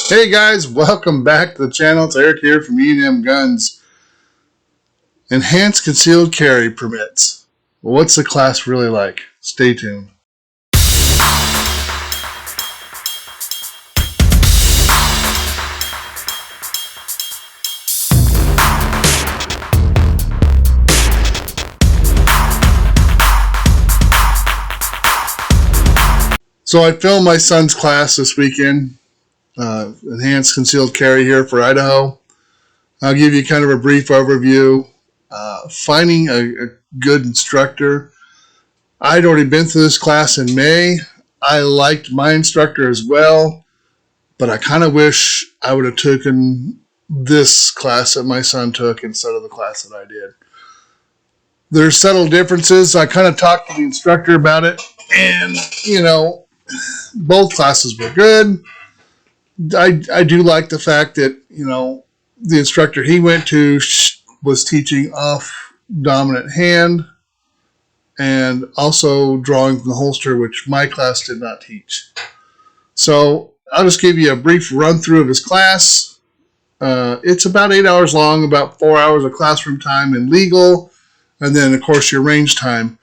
Hey guys, welcome back to the channel. It's Eric here from E&M Guns. Enhanced Concealed Carry Permits. Well, what's the class really like? Stay tuned. So I filmed my son's class this weekend. Enhanced Concealed Carry here for Idaho. I'll give you kind of a brief overview. Finding a good instructor. I'd already been through this class in May. I liked my instructor as well, but I kind of wish I would have taken this class that my son took instead of the class that I did. There's subtle differences. I kind of talked to the instructor about it, and both classes were good. I do like the fact that the instructor he went to was teaching off dominant hand and also drawing from the holster, which my class did not teach. So I'll just give you a brief run through of his class. It's about 8 hours long, about 4 hours of classroom time and legal, and then of course your range time.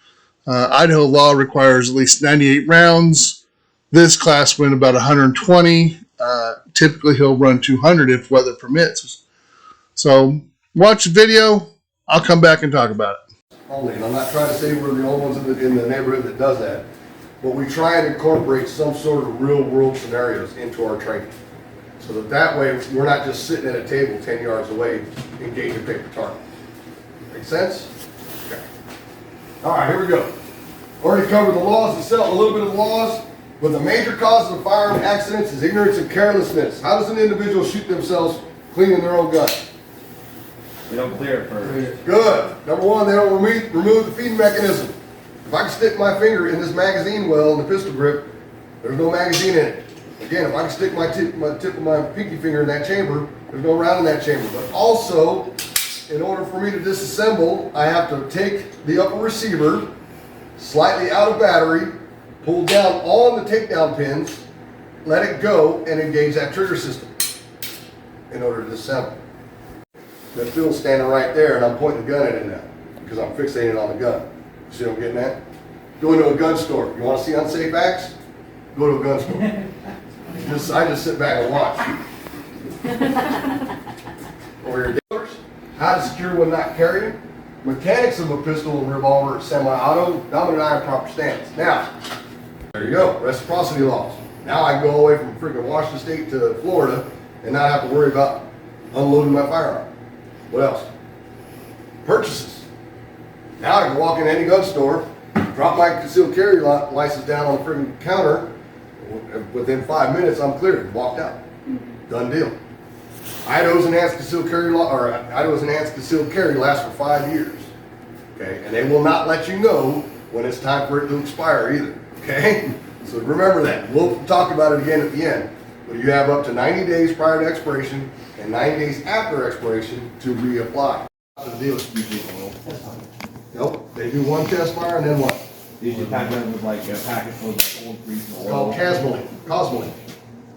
Idaho law requires at least 98 rounds. This class went about 120. Typically he'll run 200 if weather permits. So watch the video. I'll come back and talk about it. Only, and I'm not trying to say we're the only ones in the neighborhood that does that, but we try and incorporate some sort of real world scenarios into our training. So that way we're not just sitting at a table 10 yards away engaging paper target. Make sense? Okay. All right, here we go. Already covered the laws itself, a little bit of the laws. But the major causes of firearm accidents is ignorance and carelessness. How does an individual shoot themselves cleaning their own gun? They don't clear it first. Good. Number one, they don't remove the feeding mechanism. If I can stick my finger in this magazine well in the pistol grip, there's no magazine in it. Again, if I can stick my tip of my pinky finger in that chamber, there's no round in that chamber. But also, in order for me to disassemble, I have to take the upper receiver slightly out of battery, pull down on the takedown pins, let it go, and engage that trigger system in order to disassemble. That Phil's standing right there, and I'm pointing the gun at it now because I'm fixated on the gun. You see what I'm getting at? Go into a gun store. You want to see unsafe acts? Go to a gun store. I just sit back and watch. Or your dealers. How to secure when not carrying. Mechanics of a pistol and revolver, semi-auto, dominant iron, proper stance. Now, there you go, reciprocity laws. Now I can go away from freaking Washington State to Florida and not have to worry about unloading my firearm. What else? Purchases. Now I can walk in any gun store, drop my concealed carry license down on the freaking counter. Within 5 minutes, I'm cleared. Walked out. Done deal. Idaho's enhanced concealed carry lasts for 5 years. Okay, and they will not let you know when it's time for it to expire either. Okay, so remember that. We'll talk about it again at the end. But you have up to 90 days prior to expiration and 90 days after expiration to reapply. Nope, they do one test fire and then what? Usually pack it with like a packet full of old grease and It's oil. called Cosmoline.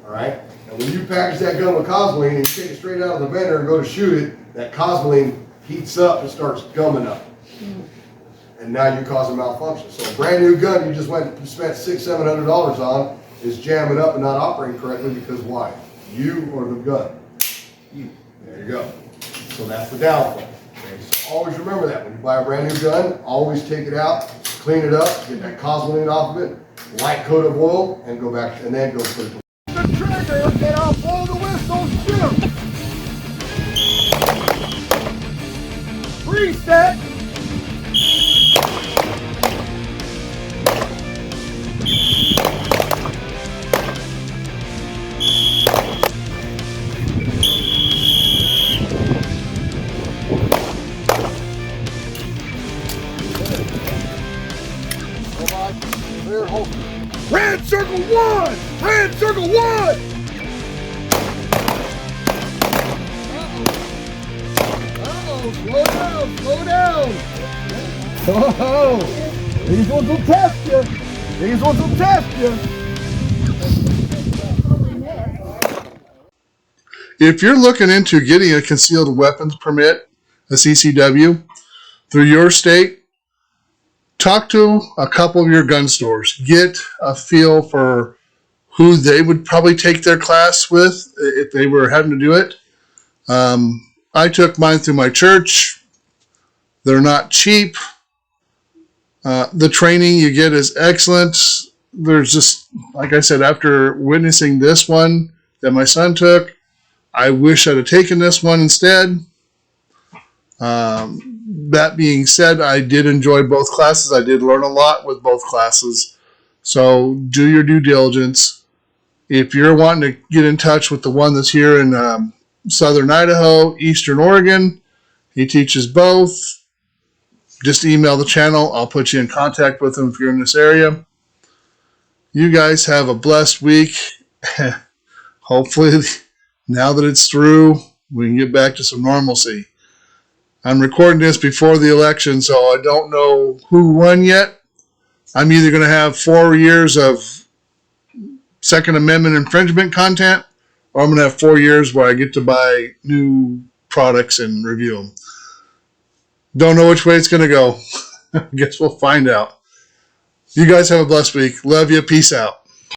All right, and when you package that gun with Cosmoline and you take it straight out of the vendor and go to shoot it, that Cosmoline heats up and starts gumming up. And now you're causing malfunction. So a brand new gun you just went and spent $600–700 on is jamming up and not operating correctly because why? You or the gun? You. There you go. So that's the downfall. Okay, so always remember that. When you buy a brand new gun, always take it out, clean it up, get that Cosmoline off of it, light coat of oil, and go back and then go put it to the trigger and I'll blow the whistle, shoot! Reset! Red circle one! Red circle one! Uh-oh, slow down, slow down! Oh, these ones will test you! These ones will test you! If you're looking into getting a concealed weapons permit, a CCW, through your state, talk to a couple of your gun stores. Get a feel for who they would probably take their class with if they were having to do it. I took mine through my church. They're not cheap. The training you get is excellent. There's just, like I said, after witnessing this one that my son took, I wish I'd have taken this one instead. That being said, I did enjoy both classes. I did learn a lot with both classes. So do your due diligence. If you're wanting to get in touch with the one that's here in southern Idaho, eastern Oregon, he teaches both. Just email the channel. I'll put you in contact with him if you're in this area. You guys have a blessed week. Hopefully, now that it's through, we can get back to some normalcy. I'm recording this before the election, so I don't know who won yet. I'm either going to have 4 years of Second Amendment infringement content, or I'm going to have 4 years where I get to buy new products and review them. Don't know which way it's going to go. I guess we'll find out. You guys have a blessed week. Love you. Peace out.